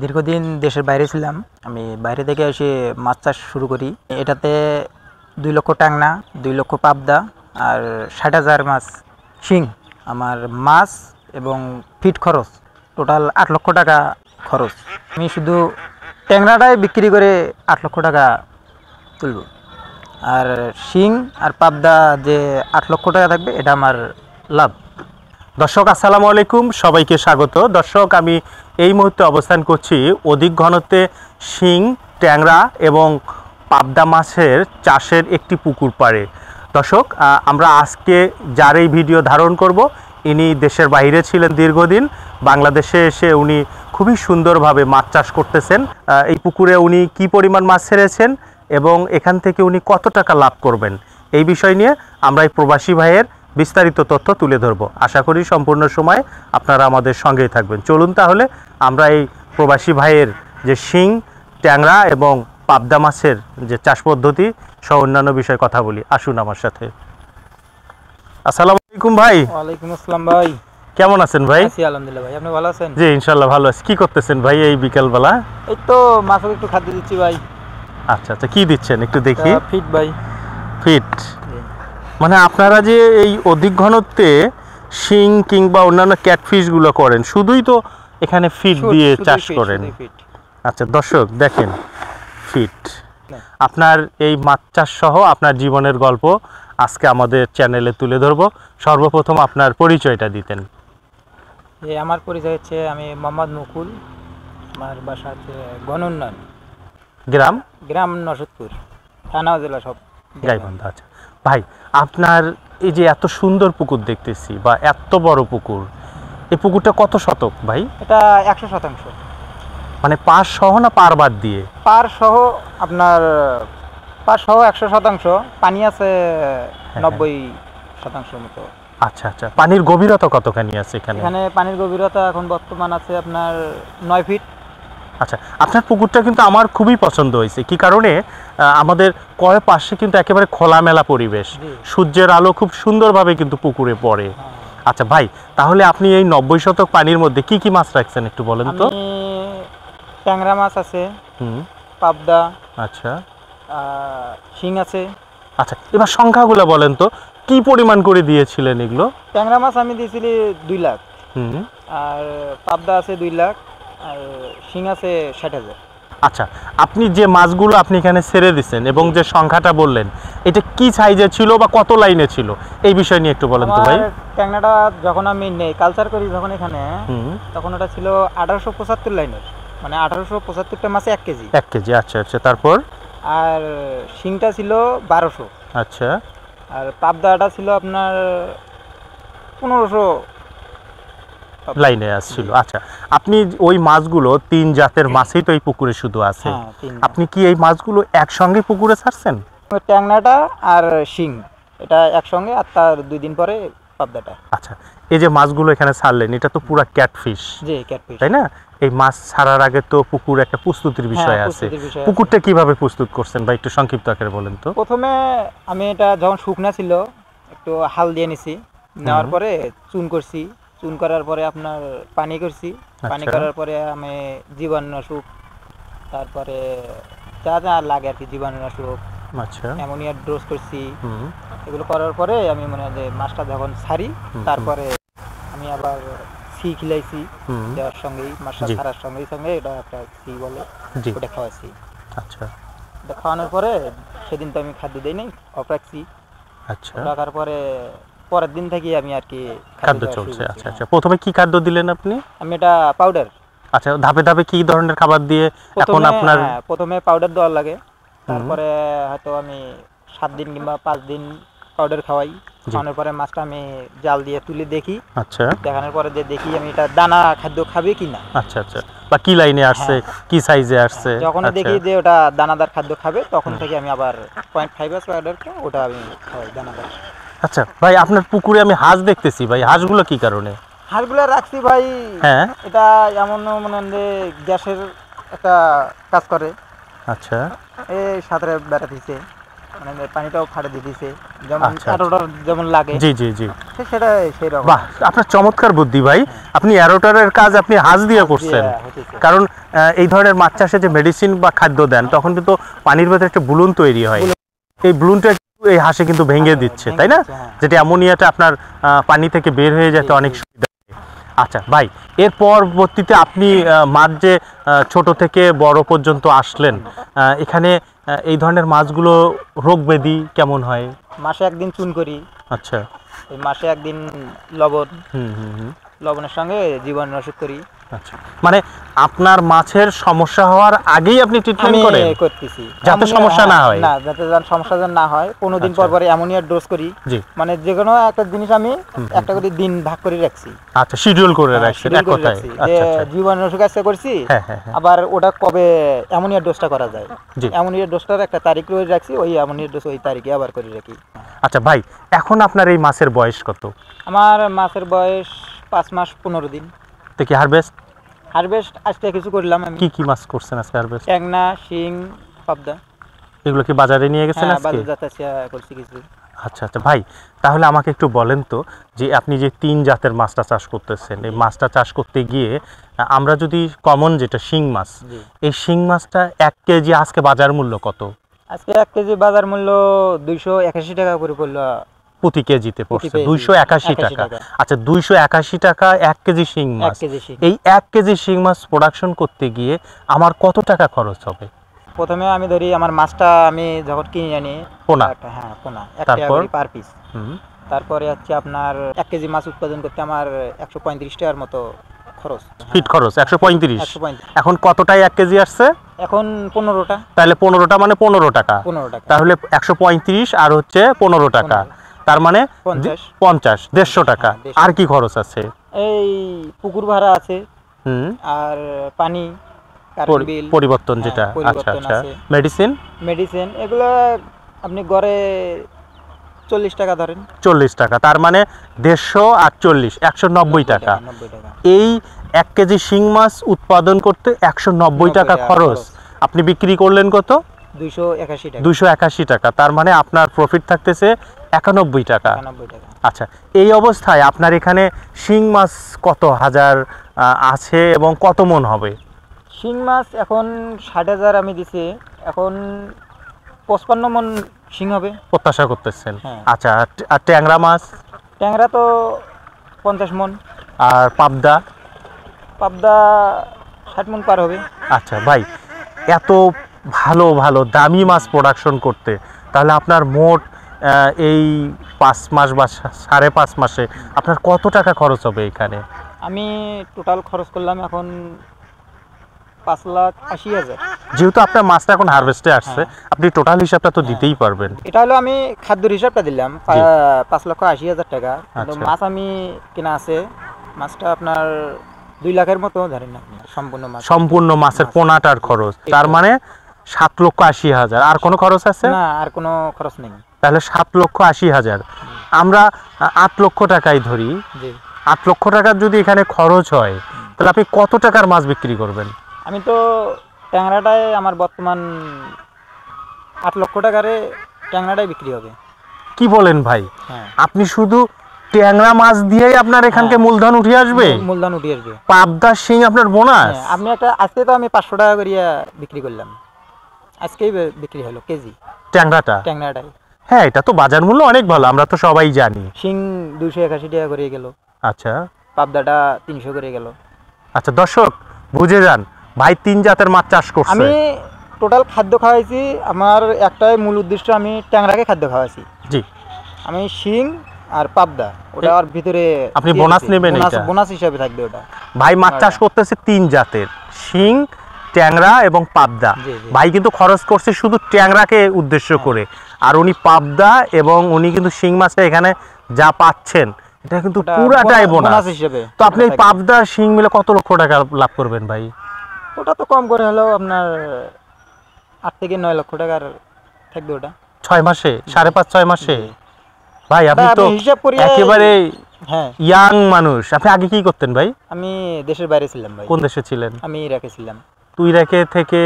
দীর্ঘদিন দেশের বাইরে ছিলাম। আমি বাইরে থেকে এসে মাছ চাষ শুরু করি। এটাতে 2 লক্ষ ট্যাংরা, 2 লক্ষ পাবদা আর 60,000 মাছ শিং। আমার মাছ এবং ফিট খরচ টোটাল 8 লক্ষ টাকা খরচ। আমি শুধু ট্যাংরাটাই বিক্রি করে 8 লক্ষ টাকা তুলব। আর শিং আর পাবদা যে 8 লক্ষ টাকা থাকবে, এটা আমার লাভ। দর্শক আসসালামু আলাইকুম, সবাইকে স্বাগত। দর্শক, আমি এই মুহূর্তে অবস্থান করছি অধিক ঘনত্বে শিং, ট্যাংরা এবং পাবদা মাছের চাষের একটি পুকুর পাড়ে। দর্শক, আমরা আজকে যার এই ভিডিও ধারণ করব, ইনি দেশের বাইরে ছিলেন দীর্ঘদিন। বাংলাদেশে এসে উনি খুবই সুন্দরভাবে মাছ চাষ করতেছেন। এই পুকুরে উনি কি পরিমাণ মাছ ছেড়েছেন এবং এখান থেকে উনি কত টাকা লাভ করবেন, এই বিষয় নিয়ে আমরা এই প্রবাসী ভাইয়ের বিস্তারিত তথ্য তুলে ধরব। আশা করি সম্পূর্ণ সময় আপনারা আমাদের সঙ্গেই থাকবেন। চলুন তাহলে আমরা এই প্রবাসী ভাইয়ের যে শিং, ট্যাংরা এবং পাবদা মাছের যে চাষ পদ্ধতি সহ অন্যান্য বিষয়ে কথা বলি। আসুন আমার সাথে। আসসালামু আলাইকুম ভাই। ওয়ালাইকুম আসসালাম ভাই। কেমন আছেন ভাই? আছি আলহামদুলিল্লাহ ভাই, আপনি ভালো আছেন? জি ইনশাল্লাহ ভালো আছি। কি করতেছেন ভাই এই বিকেলবেলা? এই তো মাছকে একটু খাদ্য দিচ্ছি ভাই। আচ্ছা আচ্ছা, কি দিচ্ছেন একটু দেখি। ফিট ভাই। ফিট মানে আপনারা যে এই অধিক ঘনত্বে শিং কিংবা অন্যান্য ক্যাটফিশগুলো করেন, শুধুই তো এখানে ফিট দিয়ে চাষ করেন? আচ্ছা দর্শক দেখেন, ফিট। আপনার এই মাছ চাষ সহ আপনার জীবনের গল্প আজকে আমাদের চ্যানেলে তুলে ধরব। সর্বপ্রথম আপনার পরিচয়টা দিতেন। আমার পরিচয় হচ্ছে, আমি মোহাম্মদ মুকুল। আমার বাসা হচ্ছে গণউন্নয়ন, গ্রাম নরসদপুর, থানা জেলা সব গাইবান্ধা। আচ্ছা ভাই, আপনার এই যে এত সুন্দর পুকুর দেখতেছি বা এত বড় পুকুর, এই পুকুরটা কত শতক ভাই? এটা 100%। মানে পার সহ না পার বাদ দিয়ে? পার সহ, আপনার পার সহ 100%। পানি আছে 90% মতো। আচ্ছা আচ্ছা, পানির গভীরতা কতখানি আছে এখানে? এখানে পানির গভীরতা এখন বর্তমান আছে আপনার 9 ফিট। আচ্ছা, আপনার পুকুরটা কিন্তু আমার খুবই পছন্দ হয়েছে। কি কারণে? আমাদের কয় পাশে কিন্তু একেবারে খোলামেলা পরিবেশ, সূর্যের আলো খুব সুন্দরভাবে কিন্তু পুকুরে পড়ে। আচ্ছা ভাই, তাহলে আপনি এই 90 শতক পানির মধ্যে কি কি মাছ রাখছেন একটু বলেন তো। ট্যাংরা মাছ আছে, পাবদা, আচ্ছা শিং আছে। আচ্ছা, এবার সংখ্যাগুলো বলেন তো, কি পরিমাণ করে দিয়েছিলেন এগুলো? ট্যাংরা মাছ আমি দিয়েছিলি 2 লাখ, আর পাবদা আছে 2 লাখ, আর শিং আছে 60,000। আচ্ছা, আপনি যে মাছগুলো আপনি এখানে ছেড়ে দিচ্ছেন এবং যে সংখ্যাটা বললেন, এটা কি সাইজে ছিল বা কত লাইনে ছিল, এই বিষয় নিয়ে একটু বলেন তো ভাই। ট্যাংরাটা যখন আমি নেই কালচার করি যখন এখানে, তখন ওটা ছিল 1875 লাইনের, মানে 1875টা মাছে 1 কেজি। 1 কেজি, আচ্ছা আচ্ছা। তারপর? আর শিংটা ছিল 1200। আচ্ছা। আর পাবদাটা ছিল আপনার 1500 লাইনে আসছিল। আচ্ছা, আপনি ওই মাছগুলো 3 জাতের মাছই তো এই পুকুরে শুধু আছে, আপনি কি এই মাছগুলো একসঙ্গে পুকুরে ছাড়ছেন? ট্যাংরাটা আর শিং এটা একসঙ্গে, আর তার 2 দিন পরে পাবদাটা। আচ্ছা, এই যে মাছগুলো এখানে ছাড়লেন, এটা তো পুরো ক্যাটফিশ, জি ক্যাটফিশ, তাই না? এই মাছ ছাড়ার আগে তো পুকুর একটা প্রস্তুতির বিষয় আছে। পুকুরটা কিভাবে প্রস্তুত করছেন ভাই, একটু সংক্ষিপ্ত আকারে বলেন তো। প্রথমে আমি এটা যখন শুকনা ছিল একটু হাল দিয়ে নিছি, নেওয়ার পরে চুন করছি, চুন করার পরে আপনার পানি করছি, পানি করার পরে আমি জীবাণুনাশক, তারপরে যা যা লাগে আর কি, জীবাণুনাশক, আচ্ছা, অ্যামোনিয়ার ডোজ করছি। এগুলো করার পরে আমি মনে হয় যে মাছটা যখন ছাড়ি, তারপরে আমি আবার সি খিলাইছি দেওয়ার সঙ্গেই, মাছটা ছাড়ার সঙ্গে এটা একটা সি বলে, ওটা খাওয়াইছি। আচ্ছা, এটা খাওয়ানোর পরে সেদিন তো আমি খাদ্য দিই নাই, অফ রাখছি। আচ্ছা, রাখার পরে পরের দিন থেকে আমি আর কি খাদ্য চলছে। আচ্ছা আচ্ছা, প্রথমে কি খাদ্য দিলেন আপনি? আমি এটা পাউডার। আচ্ছা, ধাপে ধাপে কি ধরনের খাবার দিয়ে এখন আপনার? প্রথমে পাউডার দেওয়া লাগে, তারপরে হয়তো আমি 7 দিন কিংবা 5 দিন পাউডার খাওয়াই। খাওয়ানোর পরে মাছটা আমি জাল দিয়ে তুলে দেখি। আচ্ছা, দেখানোর পরে যে দেখি আমি এটা দানা খাদ্য খাবে কিনা। আচ্ছা আচ্ছা, বা কি লাইনে আসছে, কি সাইজে আসছে। যখন দেখি যে ওটা দানাদার খাদ্য খাবে, তখন থেকে আমি আবার 0.5 পাউডারকে ওটা আমি খাওয়াই দানাদার। আচ্ছা ভাই, আপনার পুকুরে আমি হাঁস দেখতেছি ভাই, হাঁসগুলো কি কারণে? হাঁসগুলো রাখছি ভাই, এটা এমন মনে হয় গ্যাসের একটা কাজ করে। আচ্ছা, এই সাঁতরে বেড়া দিছে, মানে পানিটাও ফাটে দিয়ে দিছে, যেমন আচ্ছা, এরোটার যেমন লাগে জি জি জি, সেটা সেই রকম। বাহ, আপনার চমৎকার বুদ্ধি ভাই। আপনি অ্যারোটারের কাজ আপনি হাজ দিয়ে করছেন, কারণ এই ধরনের মাছ চাষে যে মেডিসিন বা খাদ্য দেন তখন কিন্তু পানির ভেতরে একটা বুলুন তৈরি হয়, এই বুলুনটা এই হাঁসে কিন্তু ভেঙে দিচ্ছে, তাই না? যেটা অ্যামোনিয়াটা আপনার পানি থেকে বের হয়ে যেতে অনেক সুবিধা। আচ্ছা ভাই, এর পরবর্তীতে আপনি মাছ যে ছোট থেকে বড় পর্যন্ত আসলেন, এখানে এই ধরনের মাছগুলো রোগ ব্যাধি কেমন হয়? মাসে একদিন চুন করি, আচ্ছা, এই মাসে একদিন লবণ, হুম হুম হুম, লবণের সঙ্গে জীবাণুনাশক করি। আচ্ছা, মানে আপনার মাছের সমস্যা হওয়ার আগেই আপনি ট্রিটমেন্ট আমি করেন করতেছি যাতে সমস্যা না হয়? না, যাতে সমস্যা যেন না হয়। 15 দিন আচ্ছা। পর পরে অ্যামোনিয়ার ডোজ করি। জি, মানে যে কোনো একটা জিনিস আমি একটা করে দিন ভাগ করে রাখছি। আচ্ছা, শিডিউল করে হ্যাঁ, রাখছেন schedule এক করে কথায়। রাখছি যে আচ্ছা আচ্ছা, জীবাণুনাশক আজকে করছি, হ্যাঁ হ্যাঁ হ্যাঁ, আবার ওটা কবে অ্যামোনিয়ার ডোজটা করা যায়, জি। অ্যামোনিয়ার ডোজটার একটা তারিখ রয়ে রাখছি, ওই অ্যামোনিয়ার ডোজ ওই তারিখে আবার করে রাখি। আচ্ছা ভাই, এখন আপনার এই মাছের বয়স কত? আমার মাছের বয়স 5 মাস 15 দিন। তো কি হারভেস্ট হারভেস্ট আজকে কিছু করলাম আমি, কি কি মাছ করছেন আজকে হারভেস্ট? ট্যাংরা, শিং, পাবদা। এগুলো কি বাজারে নিয়ে গেছেন হ্যাঁ, আজকে? বাজার যাত্রা করছি কিছু। আচ্ছা আচ্ছা ভাই, তাহলে আমাকে একটু বলেন তো, যে আপনি যে 3 জাতের মাছটা চাষ করতেছেন, এই মাছটা চাষ করতে গিয়ে আমরা যদি কমন যেটা শিং মাছ, জি, এই শিং মাছটা 1 কেজি আজকে বাজার মূল্য কত? আজকে 1 কেজি বাজার মূল্য 281 টাকা করে পড়লো। প্রতি কেজিতে পড়ছে কেজি 281 টাকা। আচ্ছা, 281 টাকা 1 কেজি শিং 1 মাছ। কেজি শিং। এই 1 কেজি শিং মাছ প্রোডাকশন করতে গিয়ে আমার কত টাকা খরচ হবে? প্রথমে আমি ধরি আমার মাছটা আমি যখন কিনে আনি, পোনা। হ্যাঁ পোনা 1 টাকা তারপর? করে পার পিস। হুম, তারপরে হচ্ছে আপনার 1 কেজি মাছ উৎপাদন করতে আমার 135 টাকার মতো খরচ। ফিট খরচ 135। 135। এখন কতটায় 1 কেজি আসছে? এখন 15টা। তাহলে 15টা মানে 15 টাকা। 15 টাকা। তাহলে 135 আর হচ্ছে 15 টাকা, তার মানে 50। 50, 150 টাকা। হ্যাঁ, 150 আর কি খরচ আছে? এই পুকুর ভাড়া আছে, হুম, আর পানি, কারেন্ট বিল, পরিবর্তন হ্যাঁ, যেটা। আচ্ছা পরিবর্তন আচ্ছা, আছে। মেডিসিন মেডিসিন এগুলো আপনি গড়ে 40 টাকা ধরেন। 40 টাকা, তার মানে 150 আর 40, 190 টাকা। 90 টাকা। এই 1 কেজি শিং মাছ উৎপাদন করতে 190 টাকা খরচ, আপনি বিক্রি করলেন কত? 281 টাকা। 281 টাকা, তার মানে আপনার প্রফিট থাকতেছে 91 টাকা। 91 টাকা। আচ্ছা, এই অবস্থায় আপনার এখানে শিং মাছ কত হাজার আছে এবং কত মন হবে? শিং মাছ এখন 60,000 আমি দিছি, এখন 55 মন শিং হবে। প্রত্যাশা করতেছেন? হ্যাঁ। আচ্ছা, আর ট্যাংরা মাছ? ট্যাংরা তো 50 মন, আর পাবদা? পাবদা 60 মন পার হবে। আচ্ছা ভাই, এত ভালো ভালো দামি মাছ প্রোডাকশন করতে তাহলে আপনার মোট এই 5 মাস বা 5.5 মাসে আপনার কত টাকা খরচ হবে এখানে? আমি টোটাল খরচ করলাম এখন 5,80,000। যেহেতু আপনার মাছটা এখন হারভেস্টে আসছে, হ্যাঁ। আপনি টোটাল হিসাবটা তো দিতেই পারবেন। এটা হলো আমি খাদ্যর হিসাবটা দিলাম জি। 5,80,000 টাকা, কিন্তু আচ্ছা। মাছ আমি কেনা আছে, মাছটা আপনার 2 লাখের মতো ধরেন আপনি, সম্পূর্ণ মাছ। সম্পূর্ণ মাছের মাছ। পোনাটার খরচ, তার মানে 7,80,000। আর কোনো খরচ আছে? না, আর কোনো খরচ নেই। তাহলে 7,80,000। আমরা 8 লক্ষ টাকাই ধরি। জি। 8 লক্ষ টাকার যদি এখানে খরচ হয়, তাহলে আপনি কত টাকার মাছ বিক্রি করবেন? আমি তো ট্যাংরাটায় আমার বর্তমান 8 লক্ষ টাকারে ট্যাংরাটাই বিক্রি হবে। কি বলেন ভাই, হ্যাঁ, আপনি শুধু ট্যাংরা মাছ দিয়েই আপনার এখানকে হ্যাঁ। মূলধন উঠে আসবে? মূলধন উঠে আসবে। পাবদা শিং আপনার বোনাস? হ্যাঁ, আপনি একটা আজকে তো আমি 500 টাকা করিয়া বিক্রি করলাম, আজকেই বিক্রি হলো কেজি ট্যাংরাটা? ট্যাংরাটাই। হ্যাঁ, এটা তো বাজার মূল্য অনেক ভালো, আমরা তো সবাই জানি। শিং 281 টাকা করে গেল, আচ্ছা পাবদাটা 300 করে গেল। আচ্ছা, দর্শক বুঝে যান, ভাই 3 জাতের মাছ চাষ করছে। আমি টোটাল খাদ্য খাওয়াইছি, আমার একটাই মূল উদ্দেশ্য, আমি ট্যাংরাকে খাদ্য খাওয়াইছি। জি। আমি শিং আর পাবদা ওটা আর ভিতরে আপনি বোনাস নেবেন? এটা বোনাস হিসাবে থাকবে ওটা। ভাই মাছ চাষ করতেছে 3 জাতের, শিং, ট্যাংরা এবং পাবদা। জি, জি। ভাই কিন্তু খরচ করছে শুধু ট্যাংরাকে উদ্দেশ্য করে, আর উনি পাবদা এবং উনি কিন্তু শিং মাছটা এখানে যা পাচ্ছেন এটা কিন্তু ওটা পুরাটাই বোনাস বোনাস হিসেবে। তো আপনি এই পাবদা আর শিং মিলে কত লক্ষ টাকা লাভ করবেন ভাই? ওটা তো কম করে হলেও আপনার 8 থেকে 9 লক্ষ টাকার থাকবে ওটা 6 মাসে, 5.5-6 মাসে। ভাই আপনি তো হিসাব করি একেবারে হ্যাঁ। ইয়াং মানুষ, আপনি আগে কি করতেন ভাই? আমি দেশের বাইরে ছিলাম ভাই। কোন দেশে ছিলেন? আমি ইরাকে ছিলাম। তুইরাকে থেকে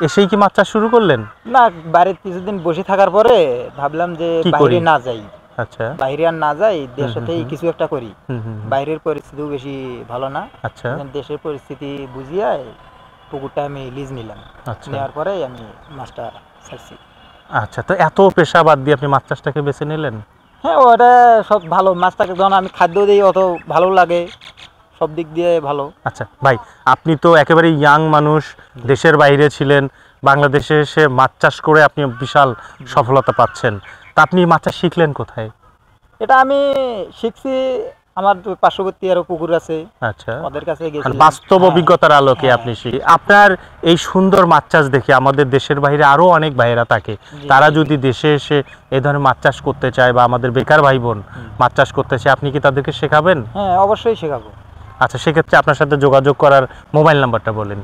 এসেই কি মাছ চাষ শুরু করলেন? না, বাড়িতে কিছুদিন বসে থাকার পরে ভাবলাম যে কি বাইরে করি? না যাই, আচ্ছা। বাইরে আর না যাই, দেশেতেই কিছু একটা করি। হুম। বাইরের পরিস্থিতিও বেশি ভালো না, আচ্ছা দেশের পরিস্থিতি বুঝিয়ে পুকুরটা আমি লিজ নিলাম। আচ্ছা নেওয়ার পরে আমি মাছটা ছাড়ছি। আচ্ছা, তো এত পেশা বাদ দিয়ে আপনি মাছ চাষটাকে বেছে নিলেন? হ্যাঁ, ওটা সব ভালো। মাছটাকে যখন আমি খাদ্য দিই অত ভালো লাগে, সব দিক দিয়ে ভালো। আচ্ছা ভাই, আপনি তো একেবারে ইয়াং মানুষ, দেশের বাইরে ছিলেন, বাংলাদেশে এসে মাছ চাষ করে আপনি বিশাল সফলতা পাচ্ছেন। তা আপনি মাছ চাষ শিখলেন কোথায়? এটা আমি শিখছি, আমার পার্শ্ববর্তী আরো পুকুর আছে, আচ্ছা, ওদের কাছে মানে গেছি। বাস্তব অভিজ্ঞতার আলোকে আপনি শিখে আপনার এই সুন্দর মাছ চাষ দেখে আমাদের দেশের বাইরে আরো অনেক ভাইয়েরা থাকে, তারা যদি দেশে এসে এই ধরনের মাছ চাষ করতে চায় বা আমাদের বেকার ভাই বোন মাছ চাষ করতে চায়, আপনি কি তাদেরকে শেখাবেন? হ্যাঁ, অবশ্যই শেখাবো। আচ্ছা, সেক্ষেত্রে আপনার সাথে যোগাযোগ করার মোবাইল নাম্বারটা বলেন।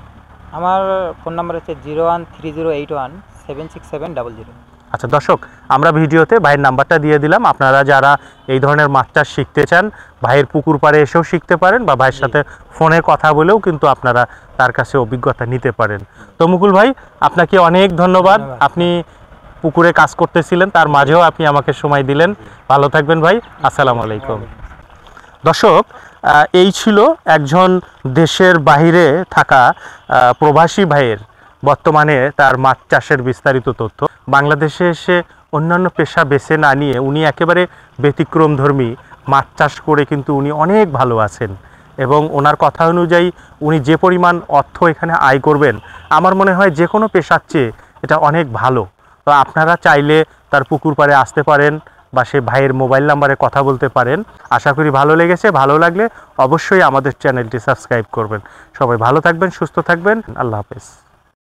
আমার ফোন নাম্বার হচ্ছে 013081767000। আচ্ছা দর্শক, আমরা ভিডিওতে ভাইয়ের নাম্বারটা দিয়ে দিলাম। আপনারা যারা এই ধরনের মাছ চাষ শিখতে চান, ভাইয়ের পুকুর পাড়ে এসেও শিখতে পারেন বা ভাইয়ের সাথে ফোনে কথা বলেও কিন্তু আপনারা তার কাছে অভিজ্ঞতা নিতে পারেন। তো মুকুল ভাই, আপনাকে অনেক ধন্যবাদ। আপনি পুকুরে কাজ করতেছিলেন, তার মাঝেও আপনি আমাকে সময় দিলেন। ভালো থাকবেন ভাই, আসসালামু আলাইকুম। দর্শক, এই ছিল একজন দেশের বাইরে থাকা প্রবাসী ভাইয়ের বর্তমানে তার মাছ চাষের বিস্তারিত তথ্য। বাংলাদেশে এসে অন্যান্য পেশা বেছে না নিয়ে উনি একেবারে ব্যতিক্রমধর্মী মাছ চাষ করে কিন্তু উনি অনেক ভালো আছেন, এবং ওনার কথা অনুযায়ী উনি যে পরিমাণ অর্থ এখানে আয় করবেন, আমার মনে হয় যে কোনো পেশার চেয়ে এটা অনেক ভালো। তো আপনারা চাইলে তার পুকুর পাড়ে আসতে পারেন বা সে ভাইয়ের মোবাইল নাম্বারে কথা বলতে পারেন। আশা করি ভালো লেগেছে। ভালো লাগলে অবশ্যই আমাদের চ্যানেলটি সাবস্ক্রাইব করবেন। সবাই ভালো থাকবেন, সুস্থ থাকবেন। আল্লাহ হাফেজ।